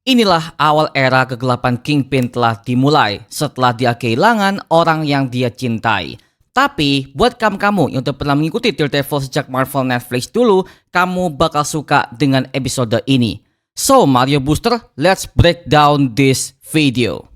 Inilah awal era kegelapan Kingpin telah dimulai setelah dia kehilangan orang yang dia cintai. Tapi buat kamu yang udah pernah mengikuti Daredevil sejak Marvel Netflix dulu, kamu bakal suka dengan episode ini. So Mario Booster, let's break down this video.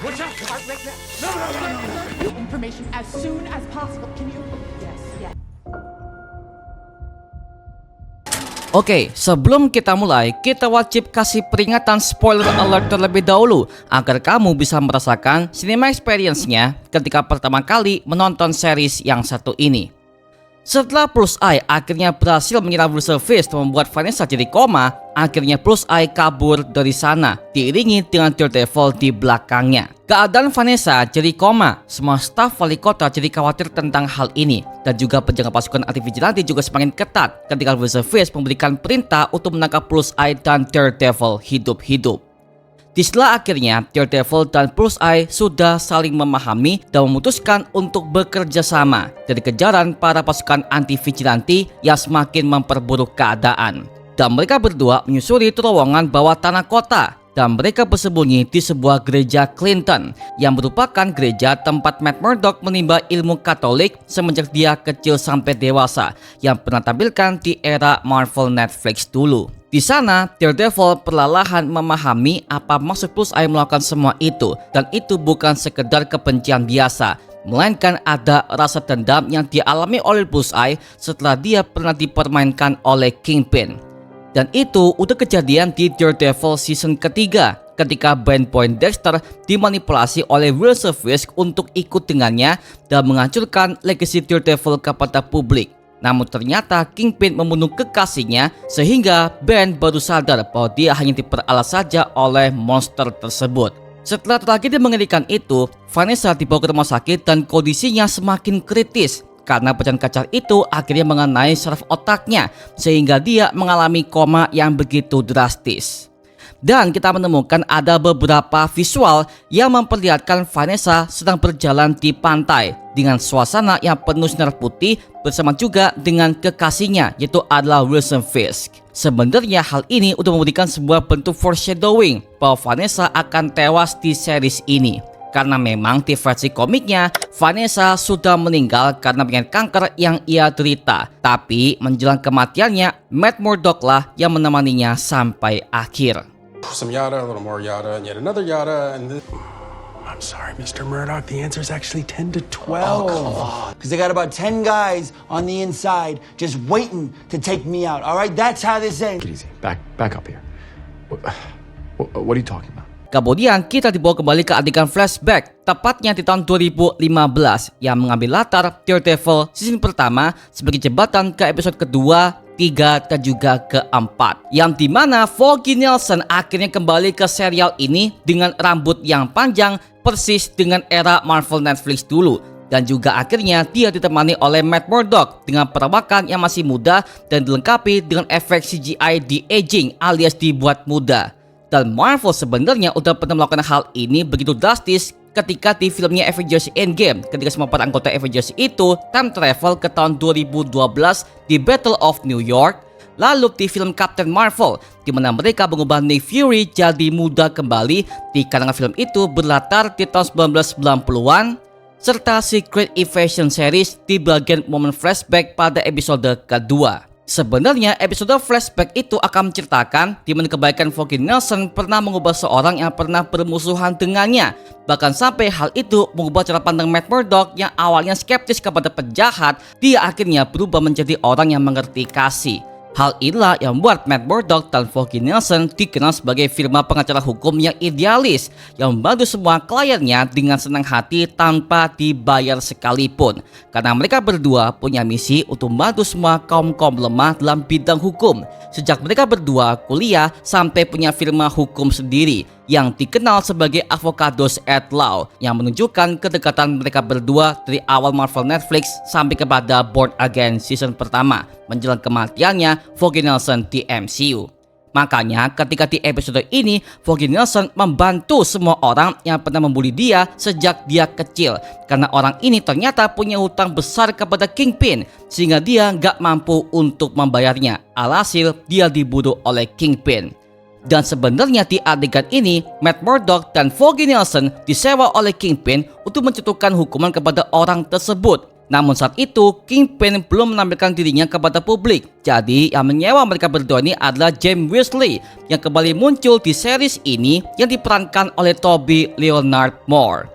What's up? Heart rate now. No. Information as soon as possible. Can you? Yes. Oke, sebelum kita mulai, kita wajib kasih peringatan spoiler alert terlebih dahulu agar kamu bisa merasakan cinema experience-nya ketika pertama kali menonton series yang satu ini. Setelah Plus Eye akhirnya berhasil menyerang Bruce Fisk dan membuat Vanessa jadi koma, akhirnya Plus Eye kabur dari sana, diiringi dengan Daredevil di belakangnya. Keadaan Vanessa jadi koma, semua staf wali kota jadi khawatir tentang hal ini, dan juga penjaga pasukan anti-vigilante juga semakin ketat ketika Bruce Fisk memberikan perintah untuk menangkap Plus Eye dan Daredevil hidup-hidup. Di setelah akhirnya Daredevil dan Plus Eye sudah saling memahami dan memutuskan untuk bekerja sama dari kejaran para pasukan anti-vigilante yang semakin memperburuk keadaan. Dan mereka berdua menyusuri terowongan bawah tanah kota dan mereka bersembunyi di sebuah gereja Clinton yang merupakan gereja tempat Matt Murdock menimba ilmu Katolik semenjak dia kecil sampai dewasa yang pernah tampilkan di era Marvel Netflix dulu. Di sana, Daredevil perlahan memahami apa maksud Plus Eye melakukan semua itu, dan itu bukan sekedar kebencian biasa, melainkan ada rasa dendam yang dialami oleh Plus Eye setelah dia pernah dipermainkan oleh Kingpin. Dan itu udah kejadian di Daredevil season ketiga, ketika Ben Poindexter dimanipulasi oleh Wilson Fisk untuk ikut dengannya dan menghancurkan legasi Daredevil kepada publik. Namun ternyata Kingpin membunuh kekasihnya sehingga Ben baru sadar bahwa dia hanya diperalat saja oleh monster tersebut. Setelah tragedi mengerikan itu, Vanessa dibawa ke rumah sakit dan kondisinya semakin kritis karena pecahan kaca itu akhirnya mengenai saraf otaknya sehingga dia mengalami koma yang begitu drastis. Dan kita menemukan ada beberapa visual yang memperlihatkan Vanessa sedang berjalan di pantai dengan suasana yang penuh sinar putih bersama juga dengan kekasihnya yaitu adalah Wilson Fisk. Sebenarnya hal ini udah memberikan sebuah bentuk foreshadowing bahwa Vanessa akan tewas di series ini. Karena memang di versi komiknya Vanessa sudah meninggal karena penyakit kanker yang ia derita. Tapi menjelang kematiannya Matt Murdock lah yang menemaninya sampai akhir. Some yada, a little more yada, and yet another yada, and then... I'm sorry, Mr. Murdoch, the answer is actually 10 to 12. Oh, come on. Because they got about 10 guys on the inside just waiting to take me out, all right? That's how this ends. Get easy. Back up here. What are you talking about? Kemudian kita dibawa kembali ke adegan flashback, tepatnya di tahun 2015 yang mengambil latar Daredevil season pertama sebagai jembatan ke episode kedua, 3, dan juga keempat, yang dimana Foggy Nelson akhirnya kembali ke serial ini dengan rambut yang panjang persis dengan era Marvel Netflix dulu, dan juga akhirnya dia ditemani oleh Matt Murdock dengan perawakan yang masih muda dan dilengkapi dengan efek CGI di aging alias dibuat muda. Dan Marvel sebenarnya udah pernah melakukan hal ini begitu drastis ketika di filmnya Avengers Endgame, ketika semua para anggota Avengers itu time travel ke tahun 2012 di Battle of New York. Lalu di film Captain Marvel, di mana mereka mengubah Nick Fury jadi muda kembali, dikarenakan film itu berlatar di tahun 1990-an, serta Secret Invasion series di bagian momen flashback pada episode kedua. Sebenarnya episode flashback itu akan menceritakan di mana kebaikan Foggy Nelson pernah mengubah seorang yang pernah bermusuhan dengannya. Bahkan sampai hal itu mengubah cara pandang Matt Murdock yang awalnya skeptis kepada penjahat, dia akhirnya berubah menjadi orang yang mengerti kasih. Hal inilah yang membuat Matt Murdock dan Foggy Nelson dikenal sebagai firma pengacara hukum yang idealis, yang membantu semua kliennya dengan senang hati tanpa dibayar sekalipun. Karena mereka berdua punya misi untuk membantu semua kaum-kaum lemah dalam bidang hukum. Sejak mereka berdua kuliah sampai punya firma hukum sendiri. yang dikenal sebagai Avocados at Law, yang menunjukkan kedekatan mereka berdua dari awal Marvel Netflix sampai kepada Born Again season pertama menjelang kematiannya Foggy Nelson di MCU. Makanya ketika di episode ini Foggy Nelson membantu semua orang yang pernah membuli dia sejak dia kecil, karena orang ini ternyata punya hutang besar kepada Kingpin sehingga dia nggak mampu untuk membayarnya. Alhasil dia dibunuh oleh Kingpin. Dan sebenarnya di adegan ini Matt Murdock dan Foggy Nelson disewa oleh Kingpin untuk menjatuhkan hukuman kepada orang tersebut. Namun saat itu Kingpin belum menampilkan dirinya kepada publik. Jadi yang menyewa mereka berdua ini adalah James Wesley yang kembali muncul di series ini yang diperankan oleh Tobey Leonard Moore.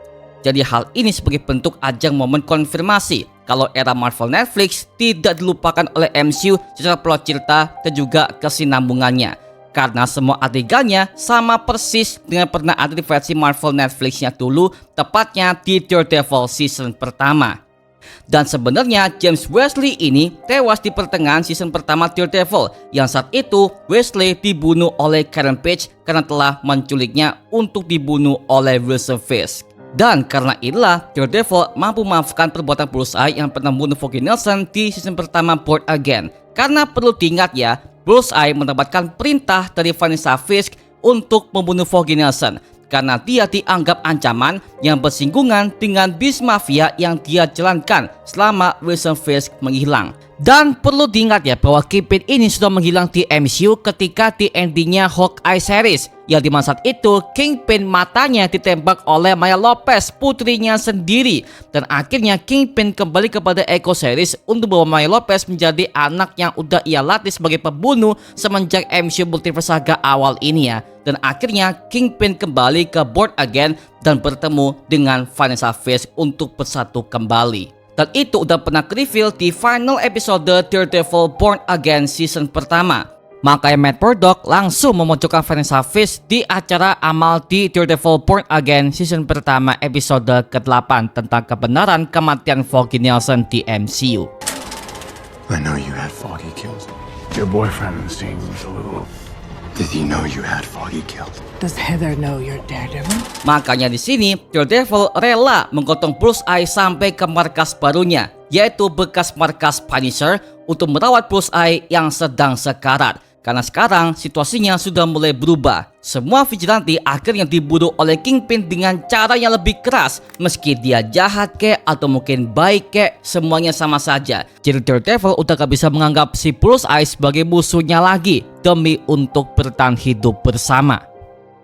Jadi hal ini sebagai bentuk ajang momen konfirmasi kalau era Marvel Netflix tidak dilupakan oleh MCU secara plot cerita dan juga kesinambungannya. Karena semua adegannya sama persis dengan pernah ada di versi Marvel Netflix-nya dulu, tepatnya di Daredevil season pertama. Dan sebenarnya James Wesley ini tewas di pertengahan season pertama Daredevil, yang saat itu Wesley dibunuh oleh Karen Page karena telah menculiknya untuk dibunuh oleh Wilson Fisk. Dan karena inilah Daredevil mampu memaafkan perbuatan Bruce Eye yang pernah membunuh Foggy Nelson di season pertama Born Again. Karena perlu diingat ya, Bruce Eye mendapatkan perintah dari Vanessa Fisk untuk membunuh Foggy Nelson karena dia dianggap ancaman yang bersinggungan dengan bis mafia yang dia jalankan selama Wilson Fisk menghilang. Dan perlu diingat ya bahwa Kingpin ini sudah menghilang di MCU ketika di endingnya Hawkeye series, yang di masa itu Kingpin matanya ditembak oleh Maya Lopez, putrinya sendiri. Dan akhirnya Kingpin kembali kepada Echo series untuk membawa Maya Lopez menjadi anak yang udah ia latih sebagai pembunuh semenjak MCU Multiverse Saga awal ini ya. Dan akhirnya Kingpin kembali ke Born Again dan bertemu dengan Vanessa Fisk untuk bersatu kembali. Dan itu udah pernah ke-reveal di final episode Daredevil Born Again season pertama. Makanya Matt Murdock langsung memojokkan Vanessa Fisk di acara amal di Daredevil Born Again season pertama episode ke-8 tentang kebenaran kematian Foggy Nelson di MCU. I know you had Foggy killed. Your boyfriend seems a little... Did he know you had Foggy killed? Does Heather know you're Daredevil? Makanya di sini Daredevil rela menggotong Bruce Eye sampai ke markas barunya, yaitu bekas markas Punisher, untuk merawat Bruce Eye yang sedang sekarat. Karena sekarang situasinya sudah mulai berubah. Semua vigilante akhirnya dibunuh oleh Kingpin dengan cara yang lebih keras. Meski dia jahat kek atau mungkin baik kek, semuanya sama saja. Jadi Daredevil udah gak bisa menganggap si Bruce Eye sebagai musuhnya lagi demi untuk bertahan hidup bersama.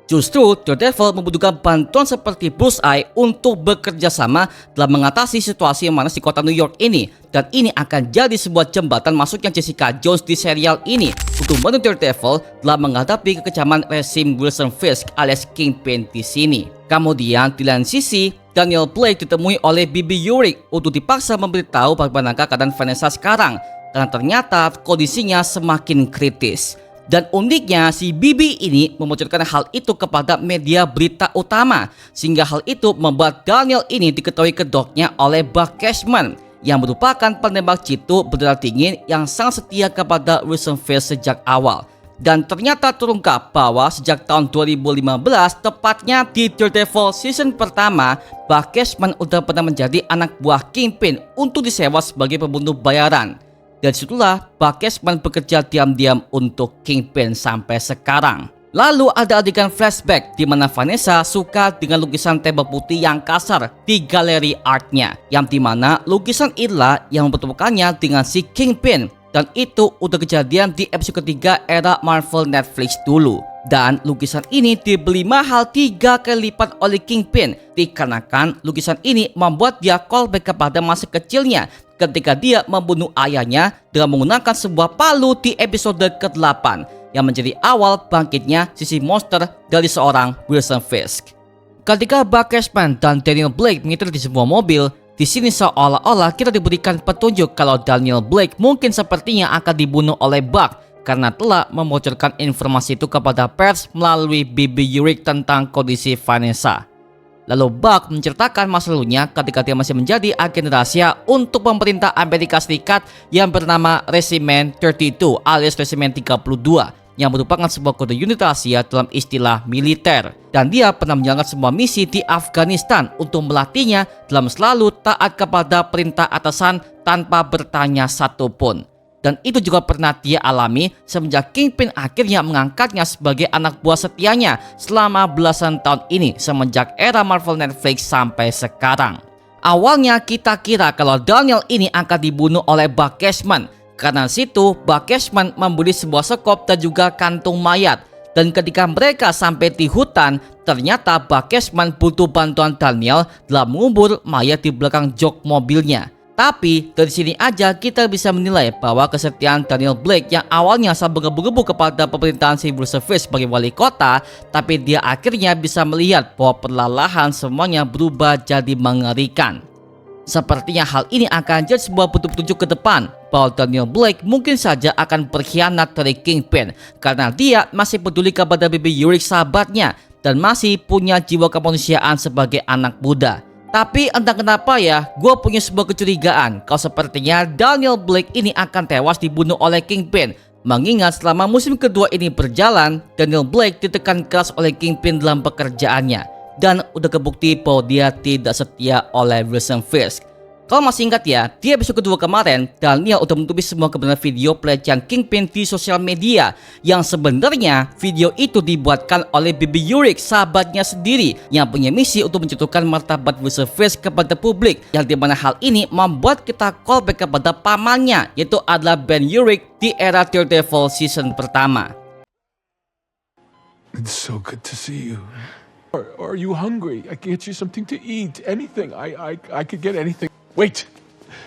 Justru Daredevil membutuhkan bantuan seperti Bruce Eye untuk bekerja sama dalam mengatasi situasi yang panas di kota New York ini. Dan ini akan jadi sebuah jembatan masuknya Jessica Jones di serial ini untuk membantu Daredevil dalam menghadapi kekejaman rezim Wilson Fisk alias Kingpin di sini. Kemudian di lain sisi, Daniel Blake ditemui oleh Bibi Yurik untuk dipaksa memberitahu bagaimana keadaan Vanessa sekarang, karena ternyata kondisinya semakin kritis. Dan uniknya si Bibi ini membocorkan hal itu kepada media berita utama, sehingga hal itu membuat Daniel ini diketahui kedoknya oleh Buck Cashman yang merupakan penembak jitu berdarah dingin yang sangat setia kepada Wilson Fisk sejak awal. Dan ternyata terungkap bahwa sejak tahun 2015, tepatnya di Daredevil season pertama, Buck Cashman udah pernah menjadi anak buah Kingpin untuk disewa sebagai pembunuh bayaran. Dan disitulah Buck Cashman bekerja diam-diam untuk Kingpin sampai sekarang. Lalu ada adegan flashback di mana Vanessa suka dengan lukisan tembok putih yang kasar di galeri artnya, yang dimana lukisan inilah yang mempertemukannya dengan si Kingpin. Dan itu udah kejadian di episode ketiga era Marvel Netflix dulu. Dan lukisan ini dibeli mahal 3 kali lipat oleh Kingpin, dikarenakan lukisan ini membuat dia callback kepada masa kecilnya ketika dia membunuh ayahnya dengan menggunakan sebuah palu di episode ke-8 yang menjadi awal bangkitnya sisi monster dari seorang Wilson Fisk. Ketika Buck Cashman dan Daniel Blake mengitir di sebuah mobil, di sini seolah-olah kita diberikan petunjuk kalau Daniel Blake mungkin sepertinya akan dibunuh oleh Buck karena telah membocorkan informasi itu kepada pers melalui Bibi Yurik tentang kondisi Vanessa. Lalu Buck menceritakan masa lalunya ketika dia masih menjadi agen rahasia untuk pemerintah Amerika Serikat yang bernama Regiment 32 alias Regiment 32. yang merupakan sebuah kode unit rahasia dalam istilah militer. Dan dia pernah menjalankan sebuah misi di Afghanistan untuk melatihnya dalam selalu taat kepada perintah atasan tanpa bertanya satupun. Dan itu juga pernah dia alami semenjak Kingpin akhirnya mengangkatnya sebagai anak buah setianya selama belasan tahun ini semenjak era Marvel Netflix sampai sekarang. Awalnya kita kira kalau Daniel ini akan dibunuh oleh Buck Cashman. Karena situ Buck Cashman membeli sebuah sekop dan juga kantung mayat. Dan ketika mereka sampai di hutan, ternyata Buck Cashman butuh bantuan Daniel dalam mengubur mayat di belakang jok mobilnya. Tapi dari sini aja kita bisa menilai bahwa kesetiaan Daniel Blake yang awalnya sangat menggebu-gebu kepada pemerintahan Civil Service sebagai wali kota, tapi dia akhirnya bisa melihat bahwa perlahan semuanya berubah jadi mengerikan. Sepertinya hal ini akan jadi sebuah petunjuk ke depan bahwa Daniel Blake mungkin saja akan berkhianat dari Kingpin karena dia masih peduli kepada Baby Yorick sahabatnya dan masih punya jiwa kemanusiaan sebagai anak muda. Tapi entah kenapa ya, gue punya sebuah kecurigaan kalau sepertinya Daniel Blake ini akan tewas dibunuh oleh Kingpin. Mengingat selama musim kedua ini berjalan, Daniel Blake ditekan keras oleh Kingpin dalam pekerjaannya. Dan udah kebukti bahwa dia tidak setia oleh Wilson Fisk. Kalau masih ingat ya, di episode kedua kemarin, Daniel udah menutupi semua kebenaran video pelecehan Kingpin di sosial media. Yang sebenarnya video itu dibuatkan oleh Baby Yorick, sahabatnya sendiri, yang punya misi untuk menjatuhkan martabat Wilson Fisk kepada publik. Yang dimana hal ini membuat kita callback kepada pamannya, yaitu adalah Ben Yorick di era Daredevil season pertama. It's so good to see you. Are you hungry? I can get you something to eat. Anything. I could get anything. Wait.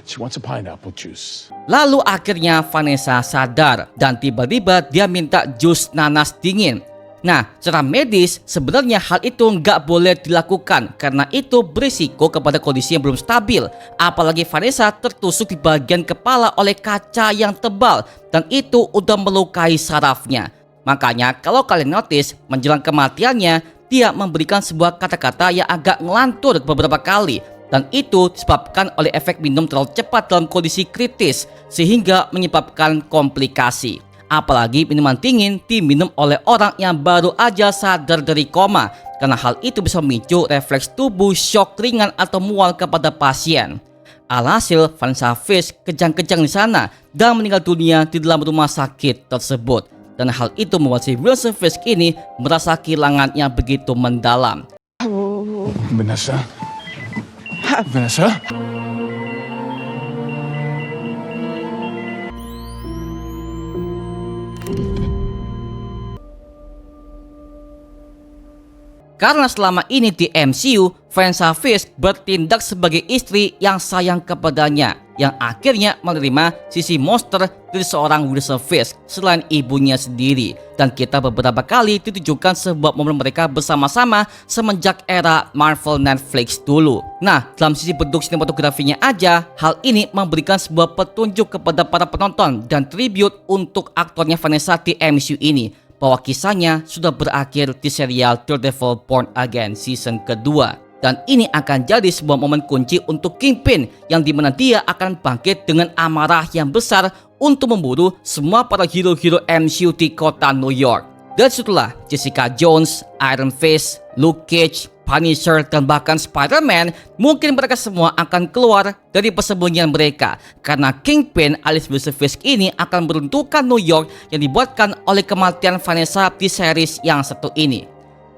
She wants a pineapple juice. Lalu akhirnya Vanessa sadar dan tiba-tiba dia minta jus nanas dingin. Nah, secara medis sebenarnya hal itu nggak boleh dilakukan karena itu berisiko kepada kondisi yang belum stabil. Apalagi Vanessa tertusuk di bagian kepala oleh kaca yang tebal dan itu udah melukai sarafnya. Makanya kalau kalian notice menjelang kematiannya, dia memberikan sebuah kata-kata yang agak ngelantur beberapa kali. Dan itu disebabkan oleh efek minum terlalu cepat dalam kondisi kritis sehingga menyebabkan komplikasi. Apalagi minuman dingin diminum oleh orang yang baru aja sadar dari koma, karena hal itu bisa memicu refleks tubuh shock ringan atau mual kepada pasien. Alhasil Vanessa Fisk kejang-kejang di sana dan meninggal dunia di dalam rumah sakit tersebut. Dan hal itu membuat si Wilson Fisk ini merasa kehilangan yang begitu mendalam. Vanessa? Vanessa? Karena selama ini di MCU, Vanessa Fisk bertindak sebagai istri yang sayang kepadanya, yang akhirnya menerima sisi monster dari seorang Wilson Fisk selain ibunya sendiri. Dan kita beberapa kali ditunjukkan sebuah momen mereka bersama-sama semenjak era Marvel Netflix dulu. Nah, dalam sisi bentuk sinematografinya aja, hal ini memberikan sebuah petunjuk kepada para penonton dan tribute untuk aktornya Vanessa di MCU ini, bahwa kisahnya sudah berakhir di serial Daredevil Born Again season kedua. Dan ini akan jadi sebuah momen kunci untuk Kingpin yang dimana dia akan bangkit dengan amarah yang besar untuk memburu semua para hero-hero MCU di kota New York. Dan setelah Jessica Jones, Iron Fist, Luke Cage, Punisher, dan bahkan Spider-Man, mungkin mereka semua akan keluar dari persembunyian mereka karena Kingpin alias Wilson Fisk ini akan meruntuhkan New York yang dibuatkan oleh kematian Vanessa di series yang satu ini.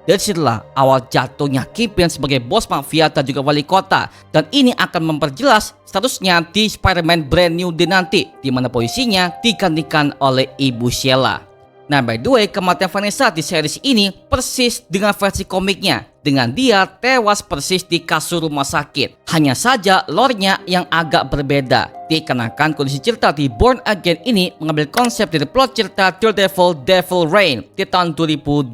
Dari situlah awal jatuhnya Kingpin sebagai bos mafia dan juga wali kota, dan ini akan memperjelas statusnya di Spider-Man Brand New Day nanti, di mana posisinya digantikan oleh Ibu Sheila. Nah, by the way, kematian Vanessa di series ini persis dengan versi komiknya, dengan dia tewas persis di kasur rumah sakit. Hanya saja lore-nya yang agak berbeda, dikarenakan kondisi cerita di Born Again ini mengambil konsep dari plot cerita Daredevil Devil Reign di tahun 2022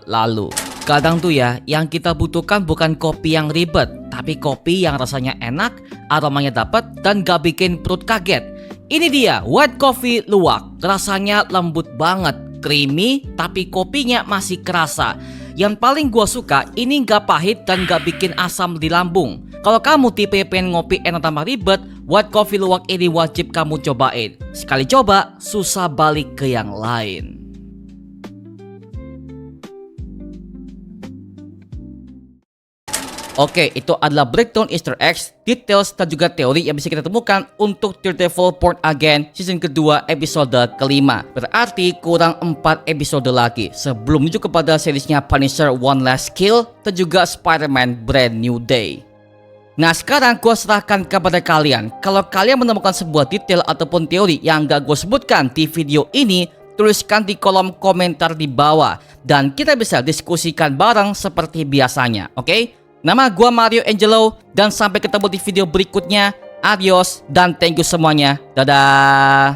lalu. Kadang tuh ya, yang kita butuhkan bukan kopi yang ribet, tapi kopi yang rasanya enak, aromanya dapat, dan gak bikin perut kaget. Ini dia white coffee luwak, rasanya lembut banget, creamy tapi kopinya masih kerasa. Yang paling gua suka ini gak pahit dan gak bikin asam di lambung. Kalau kamu tipe pengen ngopi enak tanpa ribet, white coffee luwak ini wajib kamu cobain. Sekali coba, susah balik ke yang lain. Oke, itu adalah breakdown Easter eggs, details, dan juga teori yang bisa kita temukan untuk Daredevil Born Again season kedua episode kelima. Berarti kurang 4 episode lagi sebelum menuju kepada seriesnya Punisher One Last Kill dan juga Spider-Man Brand New Day. Nah sekarang gue serahkan kepada kalian. Kalau kalian menemukan sebuah detail ataupun teori yang gak gue sebutkan di video ini, tuliskan di kolom komentar di bawah dan kita bisa diskusikan bareng seperti biasanya, oke? Nama gua Mario Angelo dan sampai ketemu di video berikutnya. Adios dan thank you semuanya. Dadah.